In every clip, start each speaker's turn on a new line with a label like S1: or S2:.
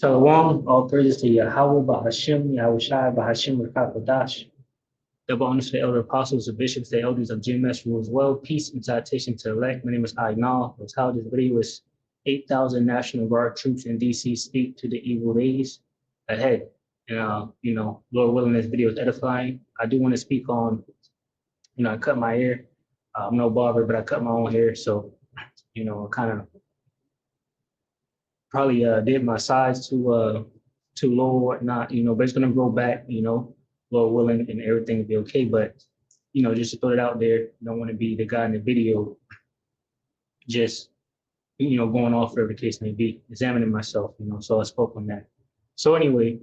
S1: Shalom, all praises to Yahweh Bahashim, Yahweh Shai Bahashim Rakakadash. Double honors to the elder apostles, the bishops, the elders of GMS rule as well. Peace and salutation to the elect. My name is Agnal. The title of this video is 8,000 National Guard troops in DC speak to the evil days ahead. And, Lord willing, this video is edifying. I do want to speak on, I cut my hair. I'm no barber, but I cut my own hair. So, kind of probably did my size too low or whatnot, but it's gonna grow back, Lord willing, and everything will be okay. But just to throw it out there, don't want to be the guy in the video just going off whatever the case may be, examining myself, so I spoke on that. So anyway,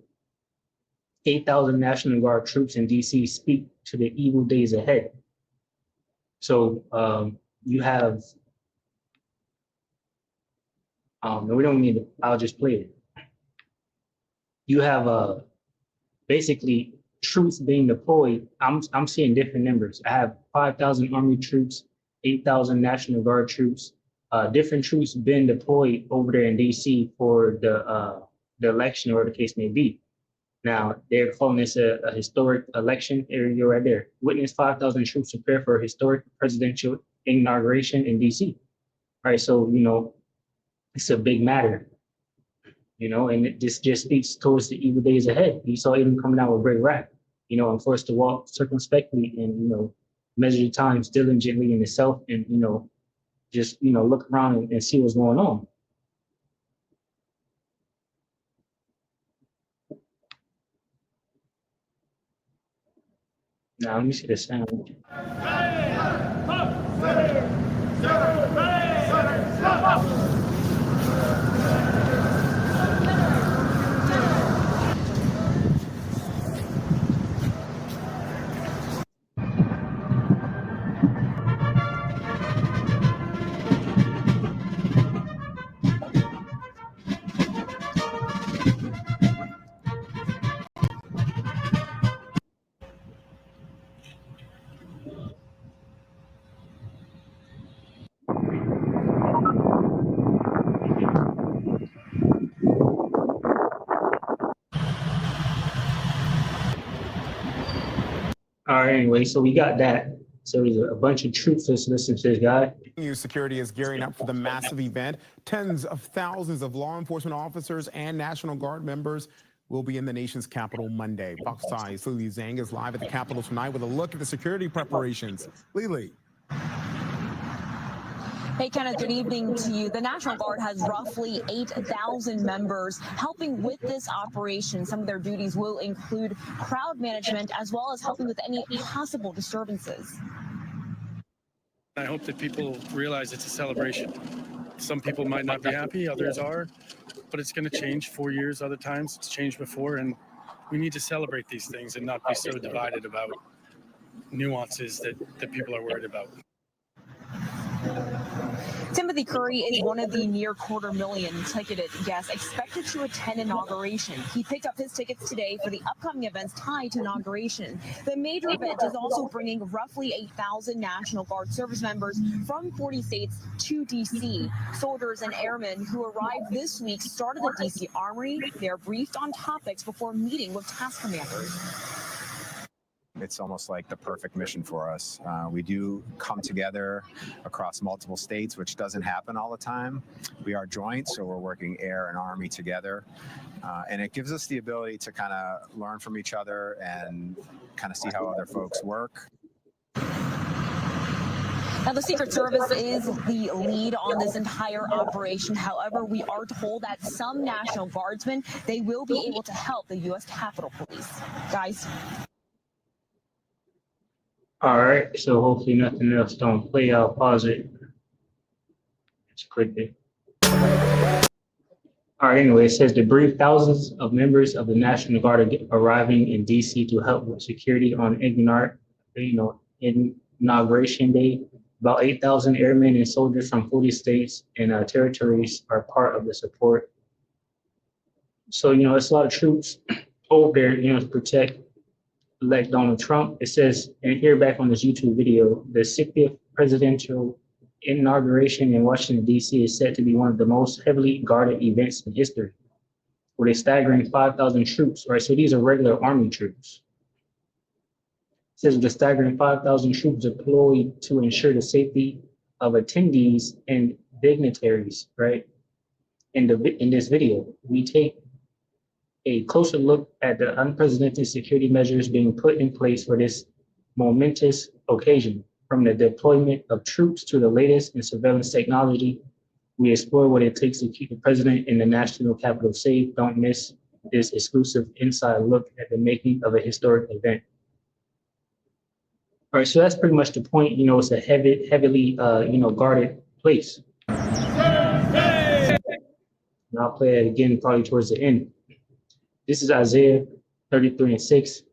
S1: 8,000 National Guard troops in DC speak to the evil days ahead. So you have no, we don't need to, I'll just play it. You have basically troops being deployed. I'm seeing different numbers. I have 5,000 Army troops, 8,000 National Guard troops, different troops been deployed over there in DC for the election, or the case may be. Now they're calling this a historic election area right there. Witness 5,000 troops prepare for a historic presidential inauguration in DC. All right, so it's a big matter, and this just speaks towards the evil days ahead. You saw even coming out with great rap, I'm forced to walk circumspectly and, measure the times diligently in itself and, just, look around and see what's going on. Now, let me see the sound. All right, anyway, so we got that. So there's a bunch of troops that's listening to this guy.
S2: Security is gearing up for the massive event. Tens of thousands of law enforcement officers and National Guard members will be in the nation's capital Monday. Fox Eyes Lily Zhang is live at the Capitol tonight with a look at the security preparations. Lily.
S3: Hey, Kenneth, good evening to you. The National Guard has roughly 8,000 members helping with this operation. Some of their duties will include crowd management as well as helping with any possible disturbances.
S4: I hope that people realize it's a celebration. Some people might not be happy, others are, but it's going to change 4 years, other times it's changed before, and we need to celebrate these things and not be so divided about nuances that people are worried about.
S3: Timothy Curry is one of the near 250,000 ticketed guests expected to attend inauguration. He picked up his tickets today for the upcoming events tied to inauguration. The major event is also bringing roughly 8,000 National Guard service members from 40 states to D.C. Soldiers and airmen who arrived this week started the D.C. Armory. They are briefed on topics before meeting with task commanders.
S5: It's almost like the perfect mission for us. We do come together across multiple states, which doesn't happen all the time. We are joint, so we're working air and Army together. And it gives us the ability to kind of learn from each other and kind of see how other folks work.
S3: Now, the Secret Service is the lead on this entire operation. However, we are told that some National Guardsmen, they will be able to help the U.S. Capitol Police. Guys.
S1: All right, so hopefully nothing else don't play. I'll pause it. Just click it. All right, anyway, it says the brief thousands of members of the National Guard are arriving in DC to help with security on inauguration day. About 8,000 airmen and soldiers from 40 states and territories are part of the support. So, it's a lot of troops over there, to protect elect Donald Trump. It says, and here back on this YouTube video, the 60th presidential inauguration in Washington, D.C. is set to be one of the most heavily guarded events in history. with a staggering 5,000 troops, right? So these are regular army troops. It says with a staggering 5,000 troops deployed to ensure the safety of attendees and dignitaries, right? In this video, we take a closer look at the unprecedented security measures being put in place for this momentous occasion. From the deployment of troops to the latest in surveillance technology, we explore what it takes to keep the president and the national capital safe. Don't miss this exclusive inside look at the making of a historic event. All right, so that's pretty much the point. You know, it's a heavily, guarded place. And I'll play it again probably towards the end. This is Isaiah 33:6. It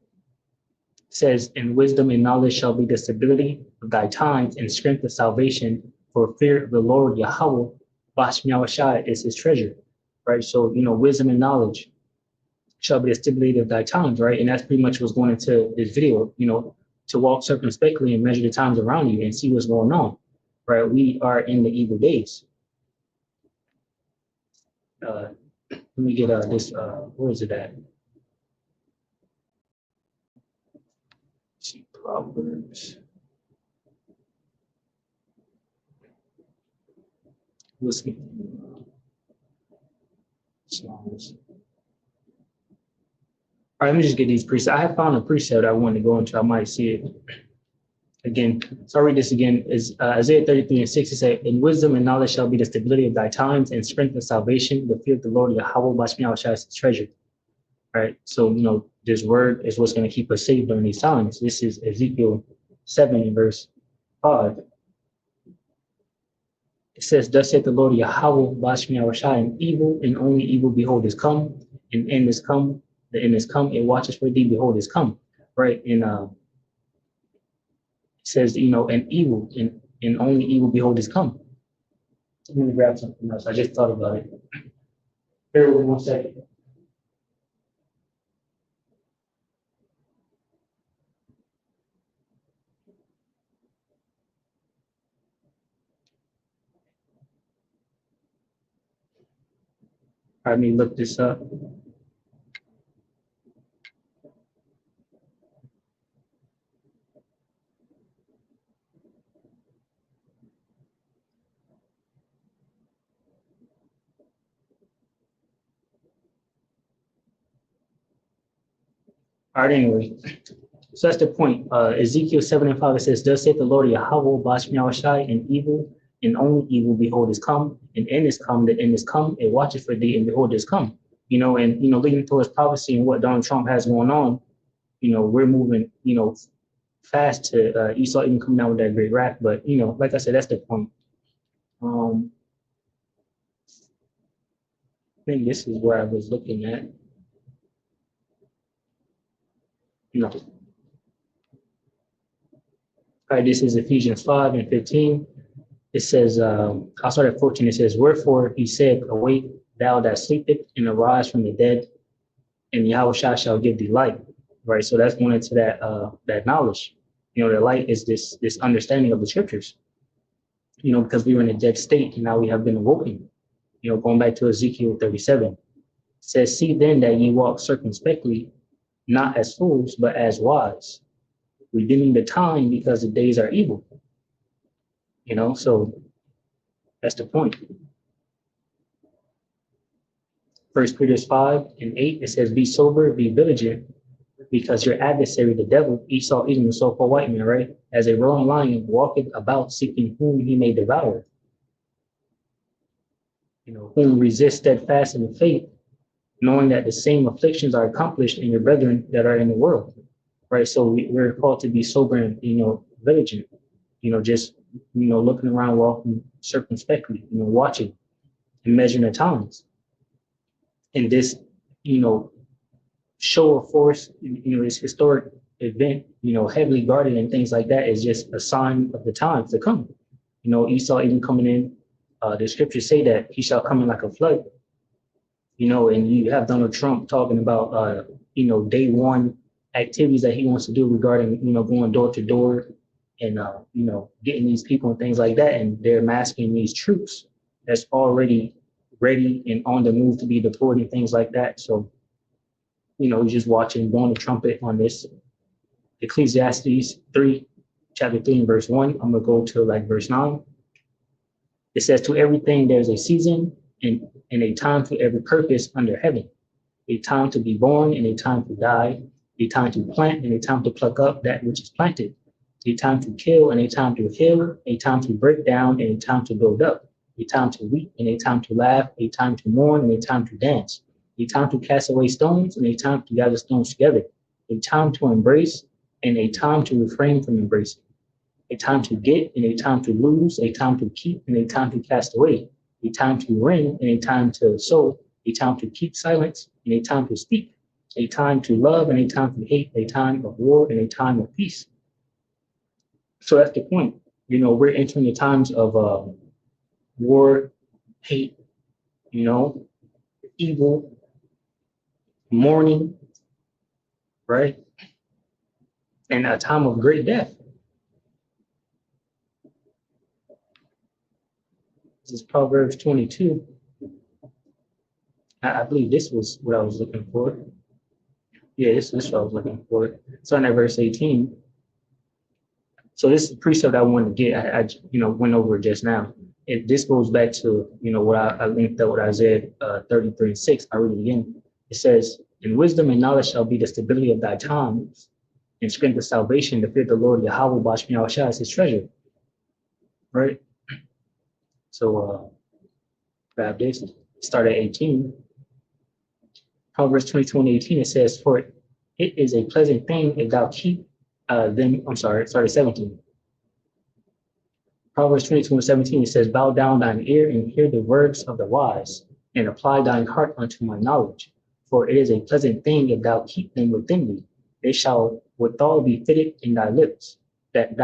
S1: says, "And wisdom and knowledge shall be the stability of thy times, and strength of salvation, for fear of the Lord Yahweh, Bashmiawashai is his treasure." Right? So, wisdom and knowledge shall be the stability of thy times, right? And that's pretty much what's going into this video, to walk circumspectly and measure the times around you and see what's going on, right? We are in the evil days. Let me get this, where is it at? Let's see, Proverbs. Let's see. All right, let me just get these presets. I have found a preset I wanted to go into. I might see it again. So I'll read this again. Is Isaiah 33:6. It says, "In wisdom and knowledge shall be the stability of thy times, and strength and salvation, the fear of the Lord Yahweh Bashmiawashai is his treasure." All right. So, this word is what's going to keep us safe during these times. This is Ezekiel 7 verse 5. It says, "Thus saith the Lord Yahweh Bashmiawashai, and evil and only evil, behold, is come, and end is come. The end is come, it watches for thee, behold, is come." Right? And it says, and evil and only evil, behold, is come. Let me grab something else. I just thought about it. Bear with me 1 second. Let me look this up. All right, anyway, so that's the point. Ezekiel 7:5, it says, "Thus saith the Lord Yahweh Bashmiawashai, and evil and only evil, behold, is come, and end is come, the end is come, it watcheth for thee, and behold, is come." Leading towards prophecy and what Donald Trump has going on, we're moving, fast to Esau even coming out with that great rap. But, like I said, that's the point. I think this is where I was looking at. No. All right, this is Ephesians 5:15. It says, I'll start at 14. It says, "Wherefore he said, Awake, thou that sleepeth, and arise from the dead, and Yahushua shall give thee light." Right. So that's going into that knowledge. The light is this understanding of the scriptures. Because we were in a dead state, and now we have been awoken. Going back to Ezekiel 37. It says, "See then that ye walk circumspectly, not as fools, but as wise, redeeming the time, because the days are evil." So that's the point. 1 Peter 5:8, it says, "Be sober, be vigilant, because your adversary, the devil, Esau, even the so-called white man, right, as a roaring lion, walketh about seeking whom he may devour." Whom resist steadfast in the faith, knowing that the same afflictions are accomplished in your brethren that are in the world. Right. So we're called to be sober and, vigilant, just, looking around, walking circumspectly, watching and measuring the times. And this, show of force, this historic event, heavily guarded and things like that, is just a sign of the times to come. Esau even coming in, the scriptures say that he shall come in like a flood. And you have Donald Trump talking about, day one activities that he wants to do regarding, going door to door and, getting these people and things like that. And they're masking these troops that's already ready and on the move to be deployed and things like that. So, just watching, blowing the trumpet on this. Ecclesiastes 3, chapter 3 and verse 1. I'm going to go to like verse 9. It says, to everything there's a season and a time for every purpose under heaven. A time to be born and a time to die. A time to plant and a time to pluck up that which is planted. A time to kill and a time to heal. A time to break down and a time to build up. A time to weep and a time to laugh. A time to mourn and a time to dance. A time to cast away stones and a time to gather stones together. A time to embrace and a time to refrain from embracing. A time to get and a time to lose. A time to keep and a time to cast away. A time to ring and a time to sow. A time to keep silence and a time to speak. A time to love and a time to hate. A time of war and a time of peace. So that's the point. We're entering the times of war, hate, evil, mourning, right? And a time of great death. This is Proverbs 22. I believe this was what I was looking for. Yeah, this is what I was looking for. Starting at verse 18. So this is the precept I wanted to get. I went over it just now. This goes back to, what I linked up with Isaiah 33 and 6. I read it again. It says, "In wisdom and knowledge shall be the stability of thy times, and strength of salvation, the fear of the Lord, Yahweh Bashmi Al-Shah is his treasure." Right? So grab this. Start at 18. Proverbs 22 and 18, it says, "For it is a pleasant thing if thou keep start at 17. Proverbs 22 and 17, it says, "Bow down thine ear and hear the words of the wise, and apply thine heart unto my knowledge. For it is a pleasant thing if thou keep them within thee. They shall withal be fitted in thy lips, that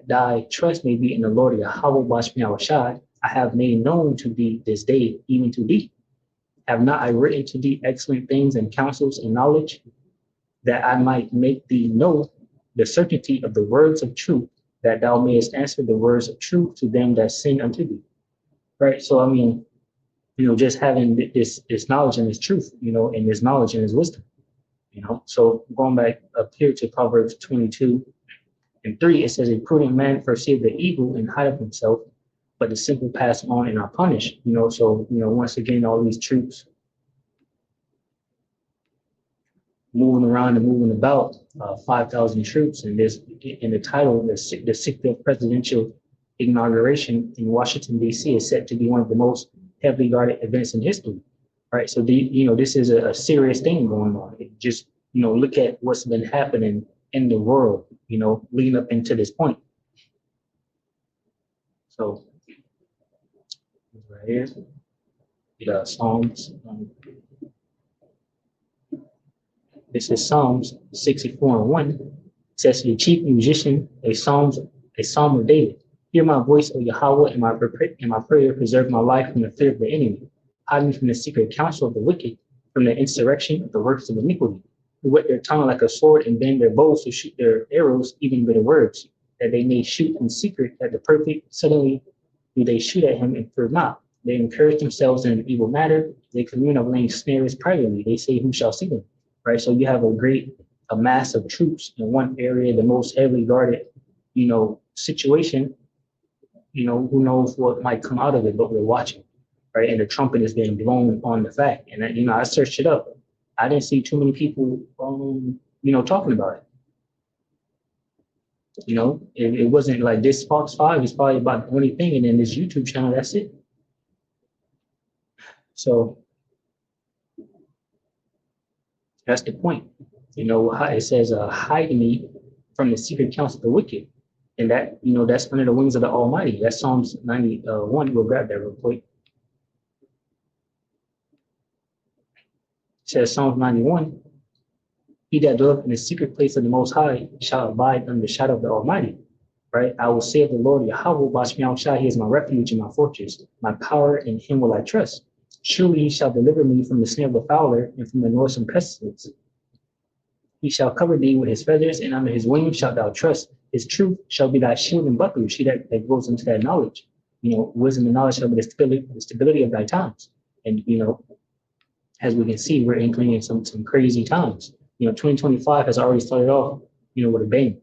S1: thy trust may be in the Lord Yahweh Bashmi Al-Shad. I have made known to thee this day, even to thee. Have not I written to thee excellent things and counsels and knowledge, that I might make thee know the certainty of the words of truth, that thou mayest answer the words of truth to them that sing unto thee." Right? So, just having this knowledge and this truth, and this knowledge and this wisdom, So going back up here to Proverbs 22 and 3, it says, "A prudent man perceiveth the evil and hideth himself, but the simple pass on and are punished." So, once again, all these troops moving around and moving about, 5,000 troops, and this in the title, the 60th presidential inauguration in Washington, D.C. is set to be one of the most heavily guarded events in history. Right? So this is a serious thing going on. Just, look at what's been happening in the world, leading up into this point. So right here, we got Psalms. This is Psalms 64 and 1. It says to the chief musician, a psalm of David. "Hear my voice, O Yahweh, and my prayer preserve my life from the fear of the enemy. Hide me from the secret counsel of the wicked, from the insurrection of the works of iniquity, who whet their tongue like a sword and bend their bows to shoot their arrows, even bitter words, that they may shoot in secret at the perfect. Suddenly do they shoot at him and fear not. They encourage themselves in an evil matter. They commune of laying snares privately. They say, who shall see them?" Right? So you have a mass of troops in one area, the most heavily guarded, situation. Who knows what might come out of it, but we're watching, right? And the trumpet is being blown on the fact. And I searched it up. I didn't see too many people, talking about it. It wasn't like this Fox 5 is probably about the only thing, and then this YouTube channel, that's it. So that's the point. It says, "Hide me from the secret counsel of the wicked." And that, that's under the wings of the Almighty. That's Psalms 91. We'll grab that real quick. It says, Psalms 91, "He that dwelleth in the secret place of the Most High shall abide under the shadow of the Almighty." Right? "I will say of the Lord, Yahweh Bashmi Al-Shah, he is my refuge and my fortress, my power, in him will I trust. Surely he shall deliver me from the snare of the fowler and from the noisome pestilence. He shall cover thee with his feathers, and under his wings shalt thou trust. His truth shall be thy shield and buckler." See, that goes into that knowledge. wisdom and knowledge shall be the stability of thy times. And, as we can see, we're entering some crazy times. 2025 has already started off, with a bang.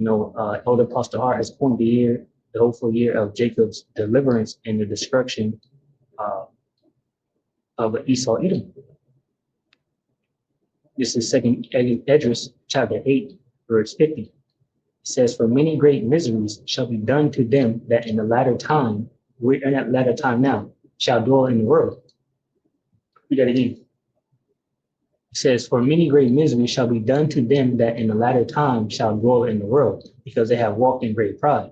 S1: Elder Pastor Hart has coined the hopeful year of Jacob's deliverance and the destruction of Esau Edom. This is Second Esdras chapter 8, verse 50. It says, "For many great miseries shall be done to them that in the latter time, we're in that latter time now, shall dwell in the world." Read that again. It says, "For many great miseries shall be done to them that in the latter time shall dwell in the world, because they have walked in great pride.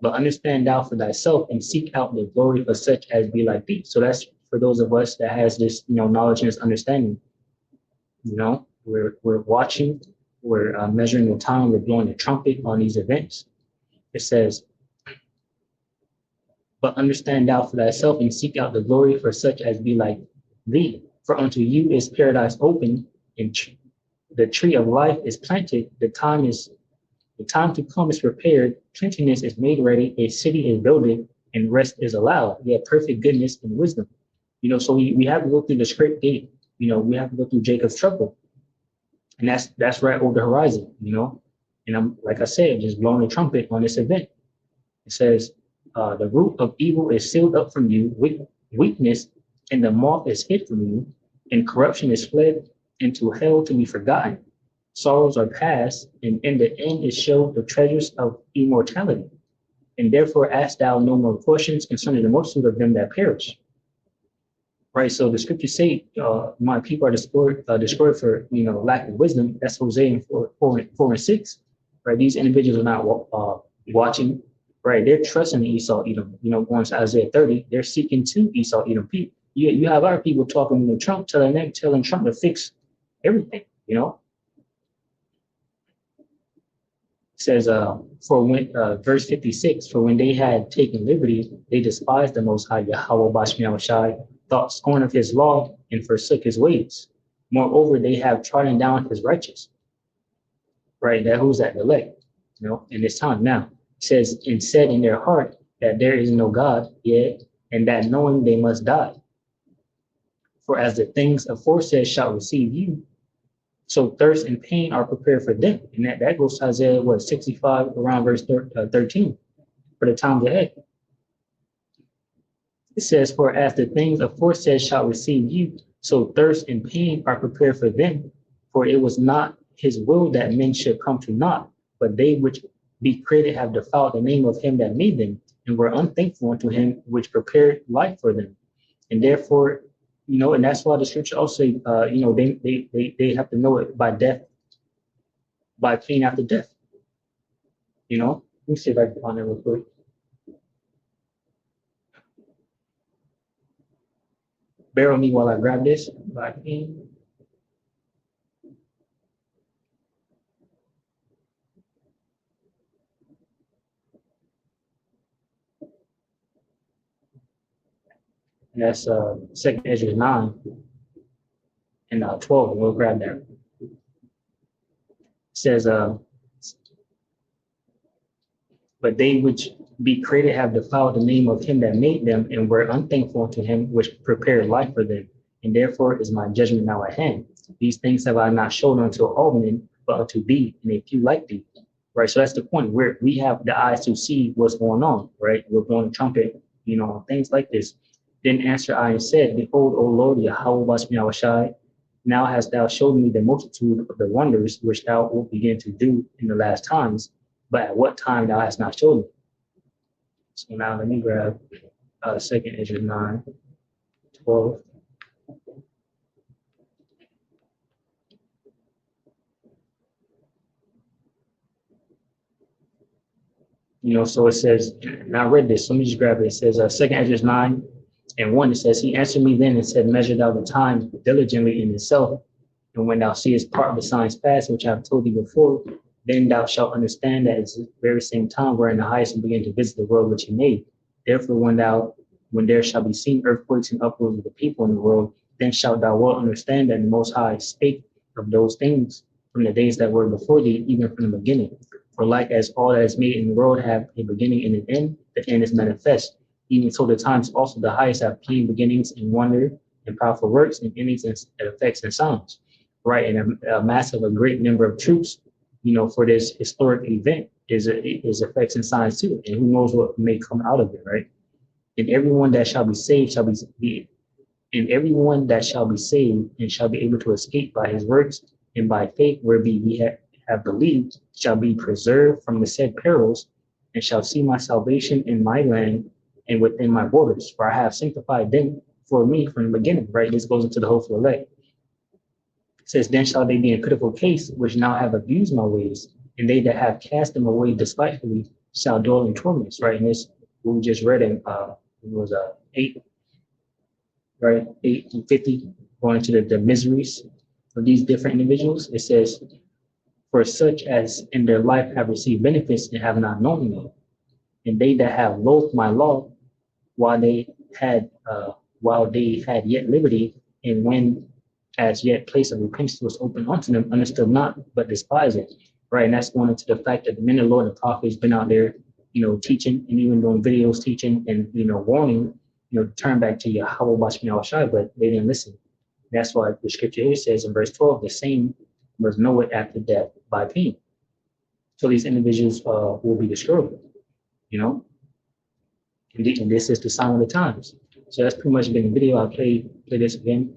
S1: But understand thou for thyself and seek out the glory for such as be like thee." So that's for those of us that has this, knowledge and this understanding. We're watching, we're measuring the time, we're blowing the trumpet on these events. It says, "But understand thou for thyself and seek out the glory for such as be like thee. For unto you is paradise open, and the tree of life is planted. The time to come is prepared. Plenteousness is made ready. A city is builded, and rest is allowed. We have perfect goodness and wisdom." So we have to go through the script gate. We have to go through Jacob's trouble, and that's right over the horizon. And I'm, like I said, just blowing the trumpet on this event. It says, "The root of evil is sealed up from you with weakness, and the moth is hid from you, and corruption is fled into hell to be forgotten. Sorrows are past, and in the end is showed the treasures of immortality. And therefore ask thou no more questions concerning the multitude of them that perish." Right. So the scriptures say, "My people are destroyed for lack of wisdom." That's Hosea 4:4-6. Right. These individuals are not watching. Right. They're trusting Esau Edom. Going to Isaiah 30, they're seeking to Esau Edom. You have our people talking to Trump, telling Trump to fix everything. It says, verse 56, "For when they had taken liberty, they despised the Most High Yahweh Bashmiah Shai, thought scorn of his law, and forsook his ways. Moreover, they have trodden down his righteous." Right? Who's that? The elect. In this time now. It says, "And said in their heart that there is no God, yet, and that knowing they must die. For as the things aforesaid shall receive you, so thirst and pain are prepared for them." And that goes to Isaiah 65, around verse 13, for the times ahead. It says, "For as the things aforesaid shall receive you, so thirst and pain are prepared for them. For it was not his will that men should come to naught, but they which be created have defiled the name of him that made them, and were unthankful unto him which prepared life for them. And therefore," and that's why the scripture also, they have to know it by death, by pain after death. Let me see if I can find it real quick. Bear with me while I grab this. By pain. And that's Second Esdras 9 and 12. And we'll grab that. It says, "But they which be created have defiled the name of him that made them, and were unthankful to him which prepared life for them. And therefore is my judgment now at hand. These things have I not shown unto all men, but unto thee, and a few like thee." Right. So that's the point where we have the eyes to see what's going on. Right. We're blowing a trumpet, things like this. "Then answered I and said, Behold, O Lord, Yahweh Bashmiah Shai, now hast thou showed me the multitude of the wonders which thou wilt begin to do in the last times, but at what time thou hast not showed me." So now let me grab Second Esdras 9:12. So it says, and I read this, so let me just grab it. It says, Second Esdras 9:1, it says, "He answered me then and said, Measure thou the time diligently in itself, and when thou seest part of the signs past, which I have told thee before, then thou shalt understand that it's the very same time wherein the highest will begin to visit the world which he made. Therefore, when there shall be seen earthquakes and uproars of the people in the world, then shalt thou well understand that the Most High spake of those things from the days that were before thee, even from the beginning. For like as all that is made in the world have a beginning and an end, the end is manifest, Even so, the times also the highest have plain beginnings and wonder and powerful works and endings and effects and sounds, right? And a massive, a great number of troops, for this historic event is effects and signs too. And who knows what may come out of it, right? And everyone that shall be saved shall be and everyone that shall be saved and shall be able to escape by his works and by faith whereby we have believed shall be preserved from the said perils and shall see my salvation in my land and within my borders. For I have sanctified them for me from the beginning, right? This goes into the hopeful elect. It says, then shall they be in critical case, which now have abused my ways, and they that have cast them away despitefully shall dwell in torments, right? And this we just read in it was 8, right? 8 and 50, going into the miseries of these different individuals. It says, for such as in their life have received benefits and have not known me, and they that have loathed my law while they had yet liberty, and when as yet place of repentance was open unto them, understood not, but despised it. Right. And that's going into the fact that the men of the Lord and the prophets been out there, teaching and even doing videos teaching and warning, turn back to Yahweh Bashmi al-Shai, but they didn't listen. That's why the scripture here says in verse 12, the same was Noah after death by pain. So these individuals will be destroyed, and this is the sign of the times. So that's pretty much been the video. I'll play this again.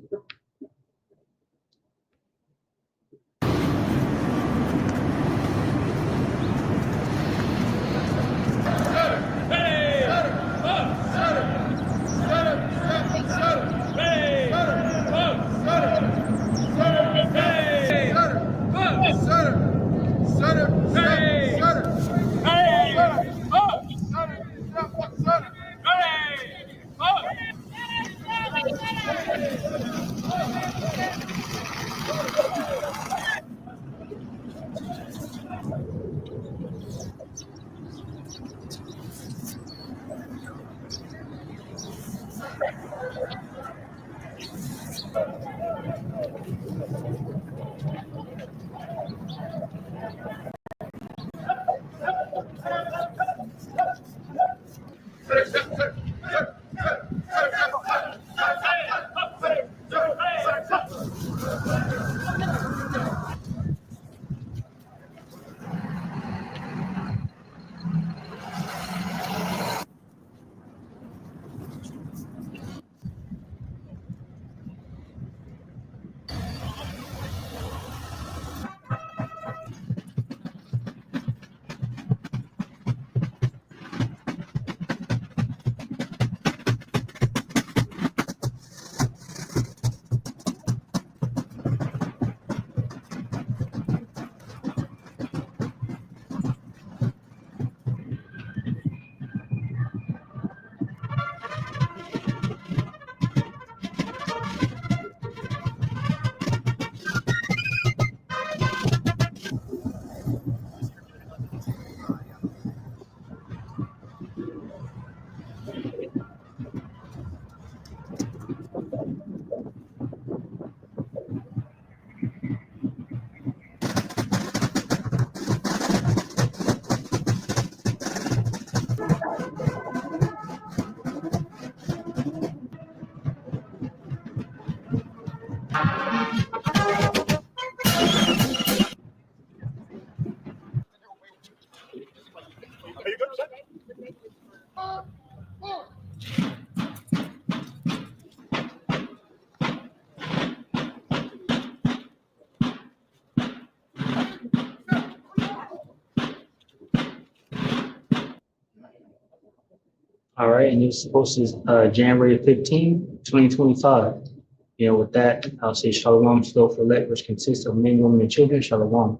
S1: All right, and it's supposed to January 15, 2025. With that, I'll say Shalom, Slow for Let, which consists of men, women, and children. Shalom.